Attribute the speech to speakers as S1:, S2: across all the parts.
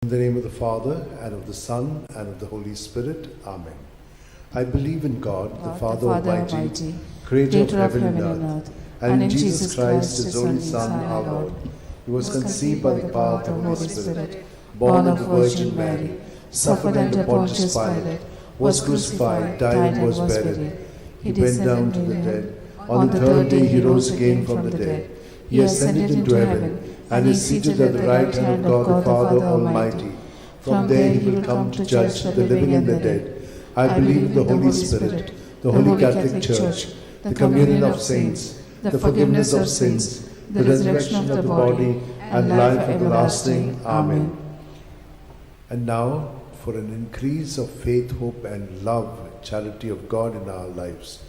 S1: In the name of the Father, and of the Son, and of the Holy Spirit. Amen. I believe in God, the Father Almighty, creator of heaven and earth, and in Jesus Christ, his only Son, our Lord, who was conceived by the power of the Holy Spirit, born of the Virgin Mary, suffered under Pontius Pilate, was crucified, died, and was buried. He went down to the dead. On the third day he rose again from the dead. He ascended into heaven, and is seated at the right hand of God the Father Almighty. From there he will come to judge the living and the dead. I believe in the Holy Spirit, the Holy Catholic Church, the communion of saints, the forgiveness of sins, the resurrection of the body, and life everlasting. Amen. And now, for an increase of faith, hope, and love, charity of God in our lives.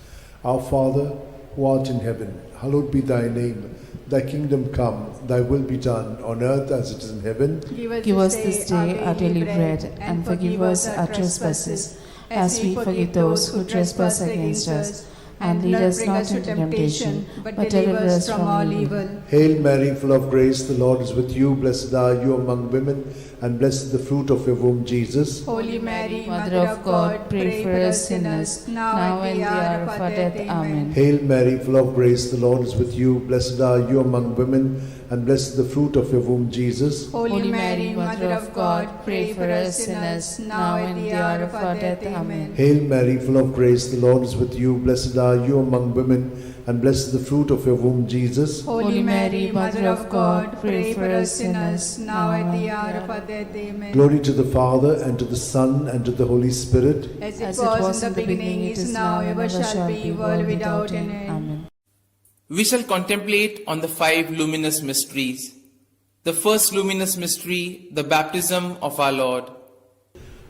S1: Our Father, who art in heaven, hallowed be thy name. Thy kingdom come, thy will be done, on earth as it is in heaven.
S2: Give us this day our daily bread, and forgive us our trespasses, as we forgive those who trespass against us. And lead us not into temptation, but deliver us from all evil.
S1: Hail Mary, full of grace, the Lord is with you. Blessed are you among women, and blessed is the fruit of your womb, Jesus.
S2: Holy Mary, Mother of God, pray for us sinners, now and the hour of our death. Amen.
S1: Hail Mary, full of grace, the Lord is with you. Blessed are you among women, and blessed is the fruit of your womb, Jesus.
S2: Holy Mary, Mother of God, pray for us sinners, now and the hour of our death. Amen.
S1: Hail Mary, full of grace, the Lord is with you. Blessed are you among women, and blessed is the fruit of your womb, Jesus.
S2: Holy Mary, Mother of God, pray for us sinners, now and the hour of our death. Amen.
S1: Glory to the Father, and to the Son, and to the Holy Spirit.
S2: As it was in the beginning, it is now, ever shall be, world without end. Amen.
S3: We shall contemplate on the 5 luminous mysteries. The first luminous mystery, the baptism of our Lord.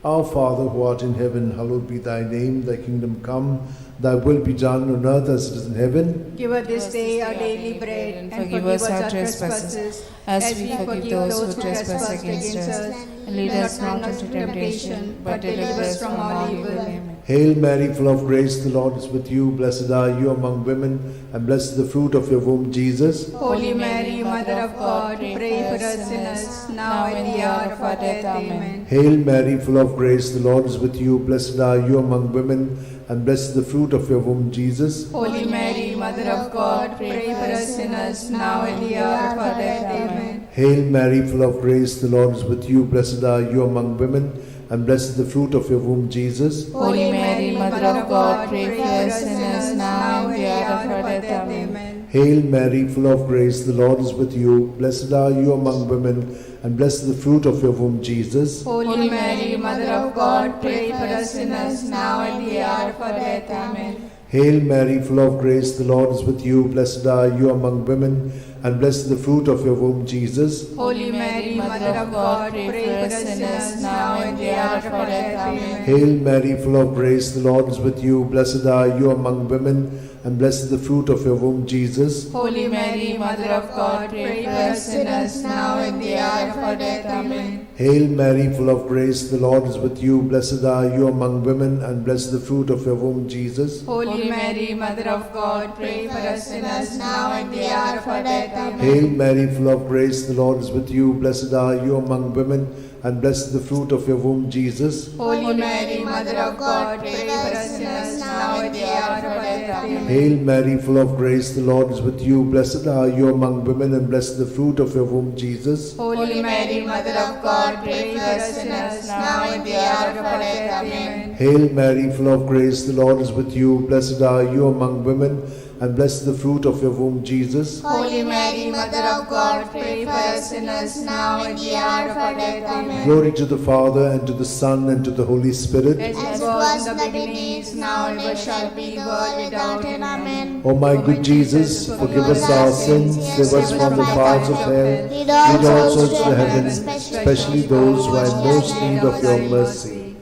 S1: Our Father, who art in heaven, hallowed be thy name. Thy kingdom come, thy will be done on earth as it is in heaven.
S2: Give us this day our daily bread, and forgive us our trespasses, as we forgive those who trespass against us. And lead us not into temptation, but deliver us from all evil. Amen.
S1: Hail Mary, full of grace, the Lord is with you. Blessed are you among women, and blessed is the fruit of your womb, Jesus.
S2: Holy Mary, Mother of God, pray for us sinners, now and the hour of our death. Amen.
S1: Hail Mary, full of grace, the Lord is with you. Blessed are you among women, and blessed is the fruit of your womb, Jesus.
S2: Holy Mary, Mother of God, pray for us sinners, now and the hour of our death. Amen.
S1: Hail Mary, full of grace, the Lord is with you. Blessed are you among women, and blessed is the fruit of your womb, Jesus.
S2: Holy Mary, Mother of God, pray for us sinners, now and the hour of our death. Amen.
S1: Hail Mary, full of grace, the Lord is with you. Blessed are you among women, and blessed is the fruit of your womb, Jesus.
S2: Holy Mary, Mother of God, pray for us sinners, now and the hour of our death. Amen.
S1: Hail Mary, full of grace, the Lord is with you. Blessed are you among women, and blessed is the fruit of your womb, Jesus.
S2: Holy Mary, Mother of God, pray for us sinners, now and the hour of our death. Amen.
S1: Hail Mary, full of grace, the Lord is with you. Blessed are you among women, and blessed is the fruit of your womb, Jesus.
S2: Holy Mary, Mother of God, pray for us sinners, now and the hour of our death. Amen.
S1: Hail Mary, full of grace, the Lord is with you. Blessed are you among women, and blessed is the fruit of your womb, Jesus.
S2: Holy Mary, Mother of God, pray for us sinners, now and the hour of our death. Amen.
S1: Hail Mary, full of grace, the Lord is with you. Blessed are you among women, and blessed is the fruit of your womb, Jesus.
S2: Holy Mary, Mother of God, pray for us sinners, now and the hour of our death. Amen.
S1: Hail Mary, full of grace, the Lord is with you. Blessed are you among women, and blessed is the fruit of your womb, Jesus.
S2: Holy Mary, Mother of God, pray for us sinners, now and the hour of our death. Amen.
S1: Hail Mary, full of grace, the Lord is with you. Blessed are you among women, and blessed is the fruit of your womb, Jesus.
S2: Holy Mary, Mother of God, pray for us sinners, now and the hour of our death. Amen.
S1: Glory to the Father, and to the Son, and to the Holy Spirit.
S2: As it was in the beginning, is now, and ever shall be, world without end. Amen.
S1: O my good Jesus, forgive us our sins, save us from the fires of hell, lead all souls to heaven, especially those who are in most need of your mercy.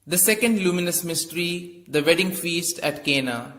S3: The second luminous mystery, the wedding feast at Cana.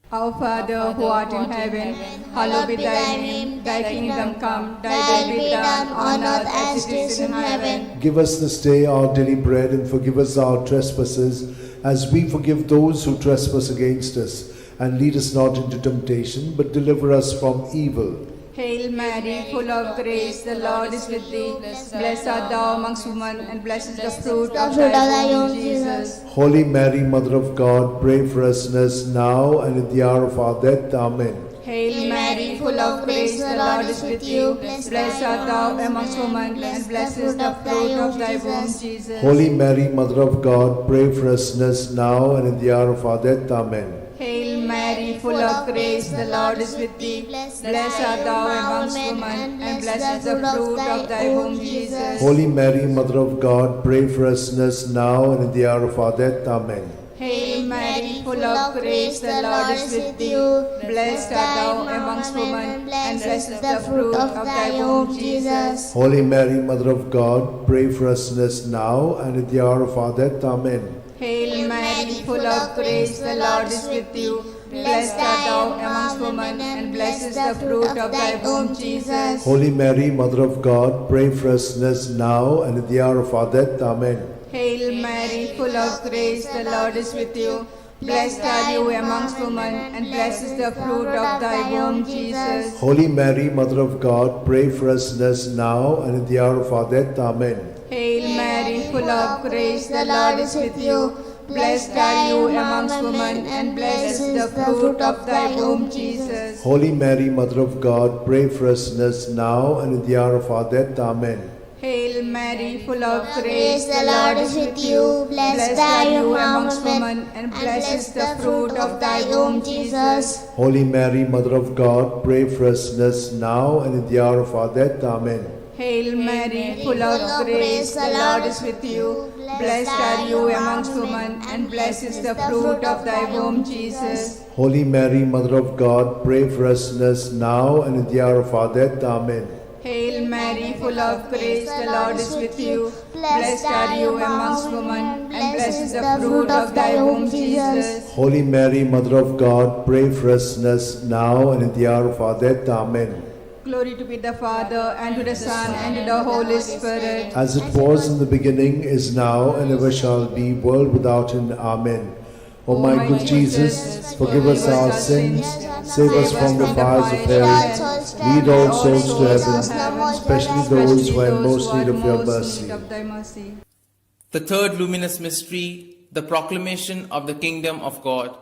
S4: Our Father, who art in heaven, hallowed be thy name. Thy kingdom come, thy will be done on earth as it is in heaven.
S1: Give us this day our daily bread, and forgive us our trespasses, as we forgive those who trespass against us. And lead us not into temptation, but deliver us from evil.
S4: Hail Mary, full of grace, the Lord is with thee. Blessed art thou amongst women, and blessed is the fruit of thy womb, Jesus.
S1: Holy Mary, Mother of God, pray for us sinners now and at the hour of our death. Amen.
S4: Hail Mary, full of grace, the Lord is with you. Blessed art thou amongst women, and blessed is the fruit of thy womb, Jesus.
S1: Holy Mary, Mother of God, pray for us sinners now and at the hour of our death. Amen.
S4: Hail Mary, full of grace, the Lord is with thee. Blessed art thou amongst women, and blessed is the fruit of thy womb, Jesus.
S1: Holy Mary, Mother of God, pray for us sinners now and at the hour of our death. Amen.
S4: Hail Mary, full of grace, the Lord is with thee. Blessed art thou amongst women, and blessed is the fruit of thy womb, Jesus.
S1: Holy Mary, Mother of God, pray for us sinners now and at the hour of our death. Amen.
S4: Hail Mary, full of grace, the Lord is with you. Blessed art thou amongst women, and blessed is the fruit of thy womb, Jesus.
S1: Holy Mary, Mother of God, pray for us sinners now and at the hour of our death. Amen.
S4: Hail Mary, full of grace, the Lord is with you. Blessed are you amongst women, and blessed is the fruit of thy womb, Jesus.
S1: Holy Mary, Mother of God, pray for us sinners now and at the hour of our death. Amen.
S4: Hail Mary, full of grace, the Lord is with you. Blessed are you amongst women, and blessed is the fruit of thy womb, Jesus.
S1: Holy Mary, Mother of God, pray for us sinners now and at the hour of our death. Amen.
S4: Hail Mary, full of grace, the Lord is with you. Blessed are you amongst women, and blessed is the fruit of thy womb, Jesus.
S1: Holy Mary, Mother of God, pray for us sinners now and at the hour of our death. Amen.
S4: Hail Mary, full of grace, the Lord is with you. Blessed are you amongst women, and blessed is the fruit of thy womb, Jesus.
S1: Holy Mary, Mother of God, pray for us sinners now and at the hour of our death. Amen.
S4: Hail Mary, full of grace, the Lord is with you. Blessed are you amongst women, and blessed is the fruit of thy womb, Jesus.
S1: Holy Mary, Mother of God, pray for us sinners now and at the hour of our death. Amen.
S4: Glory to be the Father, and to the Son, and to the Holy Spirit.
S1: As it was in the beginning, is now, and ever shall be, world without end. Amen. O my good Jesus, forgive us our sins, save us from the fires of hell, lead all souls to heaven, especially those who are in most need of your mercy.
S3: The third luminous mystery, the proclamation of the kingdom of God.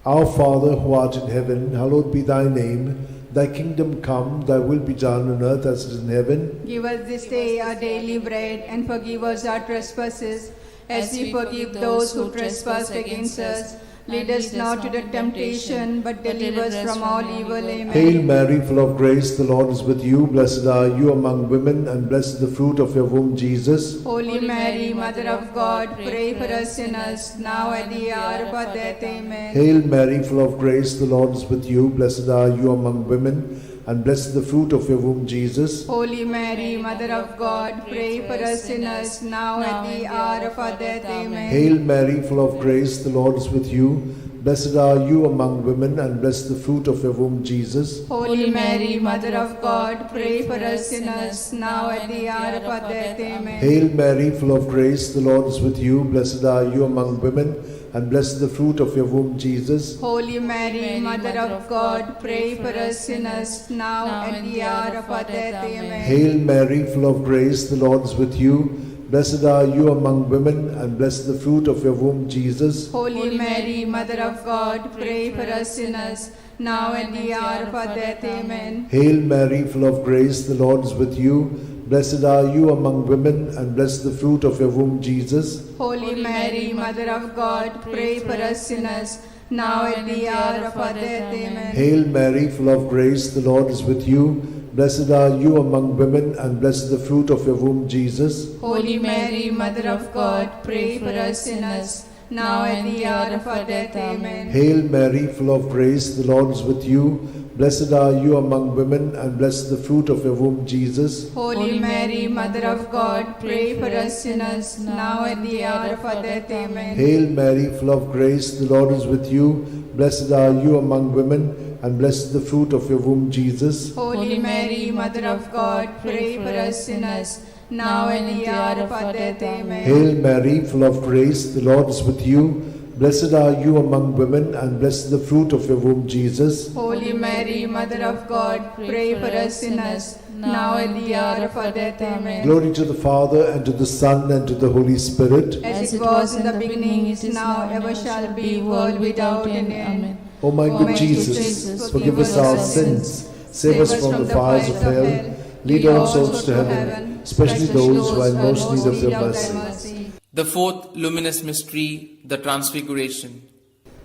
S1: Our Father, who art in heaven, hallowed be thy name. Thy kingdom come, thy will be done on earth as it is in heaven.
S4: Give us this day our daily bread, and forgive us our trespasses, as we forgive those who trespass against us. Lead us not to the temptation, but deliver us from all evil. Amen.
S1: Hail Mary, full of grace, the Lord is with you. Blessed are you among women, and blessed is the fruit of your womb, Jesus.
S4: Holy Mary, Mother of God, pray for us sinners, now and at the hour of our death. Amen.
S1: Hail Mary, full of grace, the Lord is with you. Blessed are you among women, and blessed is the fruit of your womb, Jesus.
S4: Holy Mary, Mother of God, pray for us sinners, now and at the hour of our death. Amen.
S1: Hail Mary, full of grace, the Lord is with you. Blessed are you among women, and blessed the fruit of your womb, Jesus.
S4: Holy Mary, Mother of God, pray for us sinners, now and at the hour of our death. Amen.
S1: Hail Mary, full of grace, the Lord is with you. Blessed are you among women, and blessed the fruit of your womb, Jesus.
S4: Holy Mary, Mother of God, pray for us sinners, now and at the hour of our death. Amen.
S1: Hail Mary, full of grace, the Lord is with you. Blessed are you among women, and blessed the fruit of your womb, Jesus.
S4: Holy Mary, Mother of God, pray for us sinners, now and at the hour of our death. Amen.
S1: Hail Mary, full of grace, the Lord is with you. Blessed are you among women, and blessed the fruit of your womb, Jesus.
S4: Holy Mary, Mother of God, pray for us sinners, now and at the hour of our death. Amen.
S1: Hail Mary, full of grace, the Lord is with you. Blessed are you among women, and blessed the fruit of your womb, Jesus.
S4: Holy Mary, Mother of God, pray for us sinners, now and at the hour of our death. Amen.
S1: Hail Mary, full of grace, the Lord is with you. Blessed are you among women, and blessed the fruit of your womb, Jesus.
S4: Holy Mary, Mother of God, pray for us sinners, now and at the hour of our death. Amen.
S1: Hail Mary, full of grace, the Lord is with you. Blessed are you among women, and blessed the fruit of your womb, Jesus.
S4: Holy Mary, Mother of God, pray for us sinners, now and at the hour of our death. Amen.
S1: Hail Mary, full of grace, the Lord is with you. Blessed are you among women, and blessed is the fruit of your womb, Jesus.
S4: Holy Mary, Mother of God, pray for us sinners, now and at the hour of our death. Amen.
S1: Glory to the Father, and to the Son, and to the Holy Spirit.
S4: As it was in the beginning, is now, ever shall be, world without end. Amen.
S1: O my good Jesus, forgive us our sins, save us from the fires of hell, lead all souls to heaven, especially those who are in most need of your mercy.
S3: The fourth luminous mystery, the Transfiguration.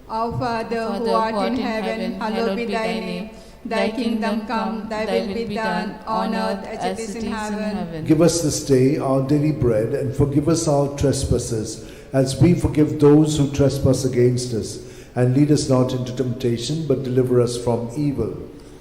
S4: Our Father, who art in heaven, hallowed be thy name. Thy kingdom come, thy will be done, on earth as it is in heaven.
S1: Give us this day our daily bread, and forgive us our trespasses, as we forgive those who trespass against us. And lead us not into temptation, but deliver us from evil.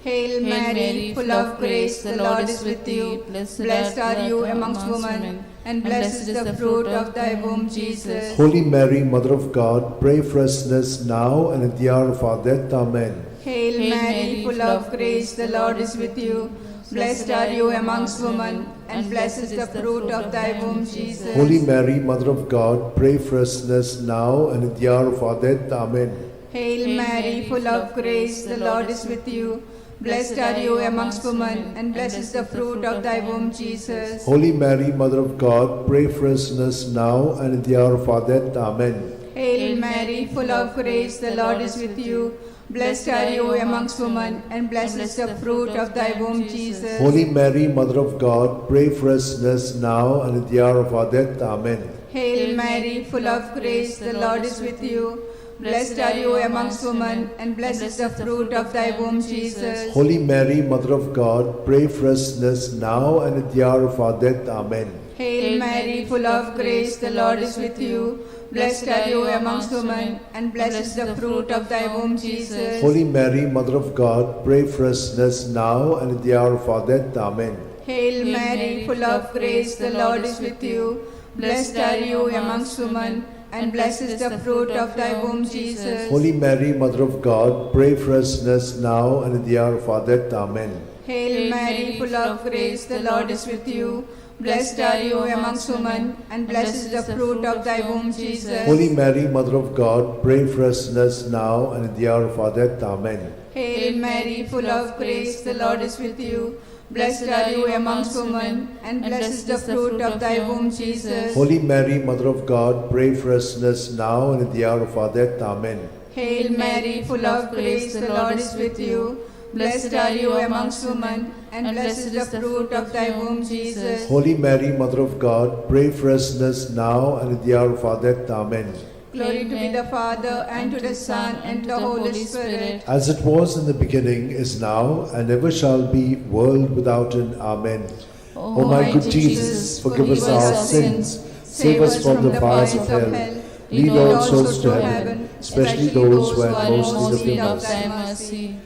S4: Hail Mary, full of grace, the Lord is with you. Blessed are you amongst women, and blessed is the fruit of thy womb, Jesus.
S1: Holy Mary, Mother of God, pray for us sinners now and at the hour of our death. Amen.
S4: Hail Mary, full of grace, the Lord is with you. Blessed are you amongst women, and blessed is the fruit of thy womb, Jesus.
S1: Holy Mary, Mother of God, pray for us sinners now and at the hour of our death. Amen.
S4: Hail Mary, full of grace, the Lord is with you. Blessed are you amongst women, and blessed is the fruit of thy womb, Jesus.
S1: Holy Mary, Mother of God, pray for us sinners now and at the hour of our death. Amen.
S4: Hail Mary, full of grace, the Lord is with you. Blessed are you amongst women, and blessed is the fruit of thy womb, Jesus.
S1: Holy Mary, Mother of God, pray for us sinners now and at the hour of our death. Amen.
S4: Hail Mary, full of grace, the Lord is with you. Blessed are you amongst women, and blessed is the fruit of thy womb, Jesus.
S1: Holy Mary, Mother of God, pray for us sinners now and at the hour of our death. Amen.
S4: Hail Mary, full of grace, the Lord is with you. Blessed are you amongst women, and blessed is the fruit of thy womb, Jesus.
S1: Holy Mary, Mother of God, pray for us sinners now and at the hour of our death. Amen.
S4: Hail Mary, full of grace, the Lord is with you. Blessed are you amongst women, and blessed is the fruit of thy womb, Jesus.
S1: Holy Mary, Mother of God, pray for us sinners now and at the hour of our death. Amen.
S4: Hail Mary, full of grace, the Lord is with you. Blessed are you amongst women, and blessed is the fruit of thy womb, Jesus.
S1: Holy Mary, Mother of God, pray for us sinners now and at the hour of our death. Amen.
S4: Hail Mary, full of grace, the Lord is with you. Blessed are you amongst women, and blessed is the fruit of thy womb, Jesus.
S1: Holy Mary, Mother of God, pray for us sinners now and at the hour of our death. Amen.
S4: Hail Mary, full of grace, the Lord is with you. Blessed are you amongst women, and blessed is the fruit of thy womb, Jesus.
S1: Holy Mary, Mother of God, pray for us sinners now and at the hour of our death. Amen.
S4: Glory to be the Father, and to the Son, and to the Holy Spirit.
S1: As it was in the beginning, is now, and ever shall be, world without end. Amen. O my good Jesus, forgive us our sins, save us from the fires of hell, lead all souls to heaven, especially those who are in most need of thy mercy.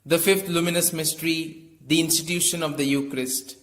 S3: The fifth luminous mystery, the institution of the Eucharist.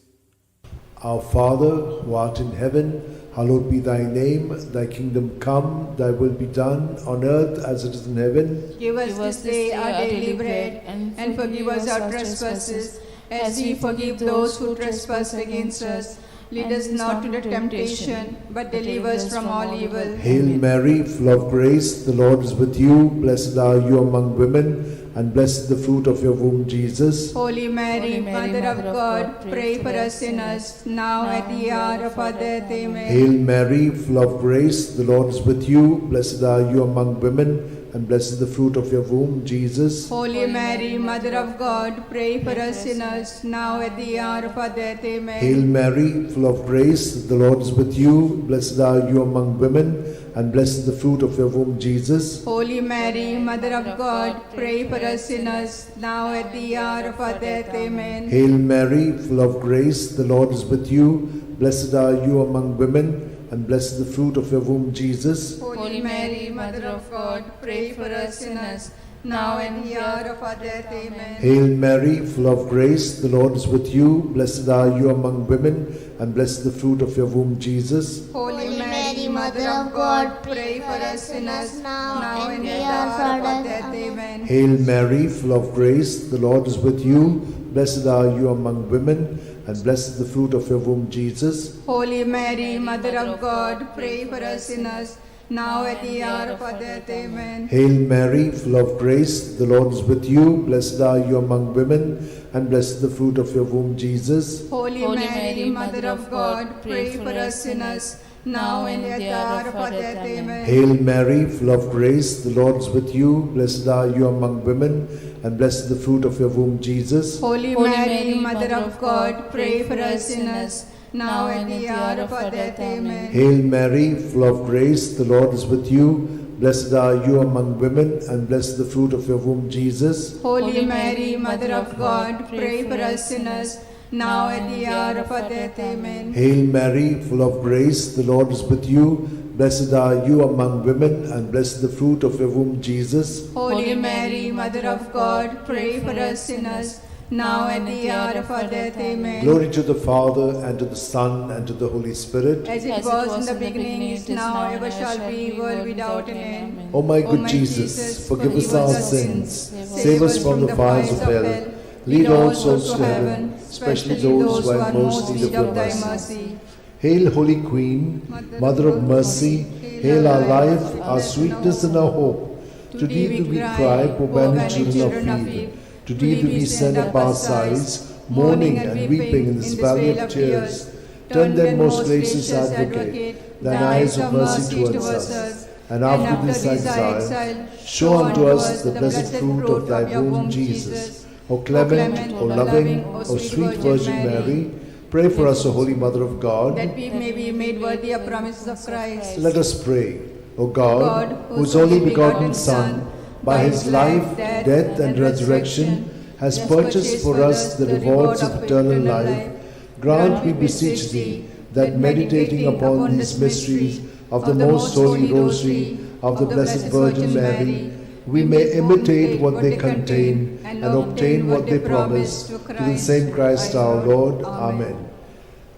S1: Our Father, who art in heaven, hallowed be thy name. Thy kingdom come, thy will be done on earth as it is in heaven.
S4: Give us this day our daily bread, and forgive us our trespasses, as we forgive those who trespass against us. Lead us not into temptation, but deliver us from all evil.
S1: Hail Mary, full of grace, the Lord is with you. Blessed are you among women, and blessed is the fruit of your womb, Jesus.
S4: Holy Mary, Mother of God, pray for us sinners, now at the hour of our death. Amen.
S1: Hail Mary, full of grace, the Lord is with you. Blessed are you among women, and blessed is the fruit of your womb, Jesus.
S4: Holy Mary, Mother of God, pray for us sinners, now at the hour of our death. Amen.
S1: Hail Mary, full of grace, the Lord is with you. Blessed are you among women, and blessed is the fruit of your womb, Jesus.
S4: Holy Mary, Mother of God, pray for us sinners, now at the hour of our death. Amen.
S1: Hail Mary, full of grace, the Lord is with you. Blessed are you among women, and blessed is the fruit of your womb, Jesus.
S4: Holy Mary, Mother of God, pray for us sinners, now and the hour of our death. Amen.
S1: Hail Mary, full of grace, the Lord is with you. Blessed are you among women, and blessed is the fruit of your womb, Jesus.
S4: Holy Mary, Mother of God, pray for us sinners, now and at the hour of our death. Amen.
S1: Hail Mary, full of grace, the Lord is with you. Blessed are you among women, and blessed is the fruit of your womb, Jesus.
S4: Holy Mary, Mother of God, pray for us sinners, now at the hour of our death. Amen.
S1: Hail Mary, full of grace, the Lord is with you. Blessed are you among women, and blessed is the fruit of your womb, Jesus.
S4: Holy Mary, Mother of God, pray for us sinners, now and at the hour of our death. Amen.
S1: Hail Mary, full of grace, the Lord is with you. Blessed are you among women, and blessed is the fruit of your womb, Jesus.
S4: Holy Mary, Mother of God, pray for us sinners, now and at the hour of our death. Amen.
S1: Hail Mary, full of grace, the Lord is with you. Blessed are you among women, and blessed is the fruit of your womb, Jesus.
S4: Holy Mary, Mother of God, pray for us sinners, now at the hour of our death. Amen.
S1: Hail Mary, full of grace, the Lord is with you. Blessed are you among women, and blessed is the fruit of your womb, Jesus.
S4: Holy Mary, Mother of God, pray for us sinners, now at the hour of our death. Amen.
S1: Glory to the Father, and to the Son, and to the Holy Spirit.
S4: As it was in the beginning, is now, ever shall be, world without an end.
S1: O my good Jesus, forgive us our sins, save us from the fires of hell, lead all souls to heaven, especially those who are most in need of thy mercy. Hail, Holy Queen, Mother of mercy, hail our life, our sweetness, and our hope. To thee do we cry, poor banished children of Eve. To thee do we send up our sighs, mourning and weeping in this valley of tears. Turn then, most gracious Advocate, thine eyes of mercy towards us, and after this exile, show unto us the blessed fruit of thy womb, Jesus. O clement, O loving, O sweet Virgin Mary, pray for us, O Holy Mother of God,
S4: that we may be made worthy of promises of Christ.
S1: Let us pray. O God, whose only begotten Son, by his life, death, and resurrection, has purchased for us the rewards of eternal life, grant, we beseech thee, that meditating upon these mysteries of the most Holy Rosary of the Blessed Virgin Mary, we may imitate what they contain and obtain what they promise, through the same Christ our Lord. Amen.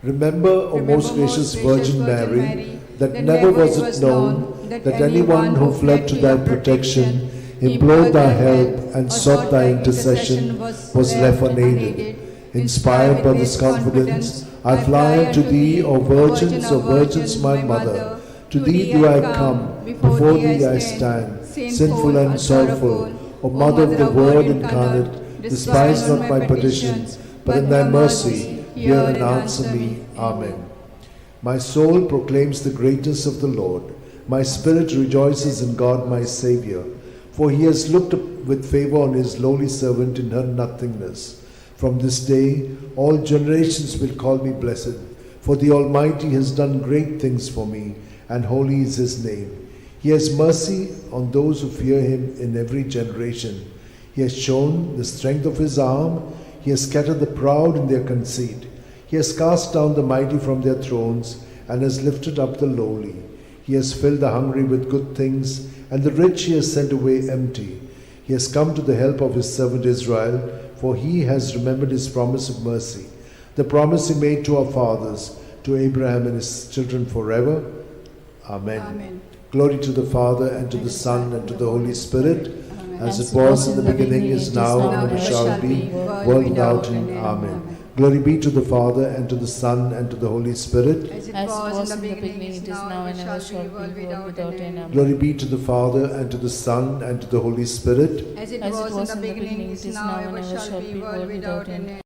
S1: Remember, O most gracious Virgin Mary, that never was it known that anyone who fled to thy protection, implored thy help, and sought thy intercession was left unaided. Inspired by this confidence, I fly unto thee, O Virgins, my Mother. To thee do I come, before thee I stand, sinful and sorrowful. O Mother of the Word incarnate, despise not my petitions, but in thy mercy hear and answer me. Amen. My soul proclaims the greatness of the Lord. My spirit rejoices in God my Saviour, for he has looked up with favour on his lowly servant in her nothingness. From this day all generations will call me blessed, for the Almighty has done great things for me, and holy is his name. He has mercy on those who fear him in every generation. He has shown the strength of his arm. He has scattered the proud in their conceit. He has cast down the mighty from their thrones, and has lifted up the lowly. He has filled the hungry with good things, and the rich he has sent away empty. He has come to the help of his servant Israel, for he has remembered his promise of mercy, the promise he made to our fathers, to Abraham and his children forever. Amen.
S4: Amen.
S1: Glory to the Father, and to the Son, and to the Holy Spirit, as it was in the beginning, is now, and ever shall be, world without end. Amen. Glory be to the Father, and to the Son, and to the Holy Spirit.
S4: As it was in the beginning, it is now, and ever shall be, world without end.
S1: Glory be to the Father, and to the Son, and to the Holy Spirit.
S4: As it was in the beginning, it is now, and ever shall be, world without end.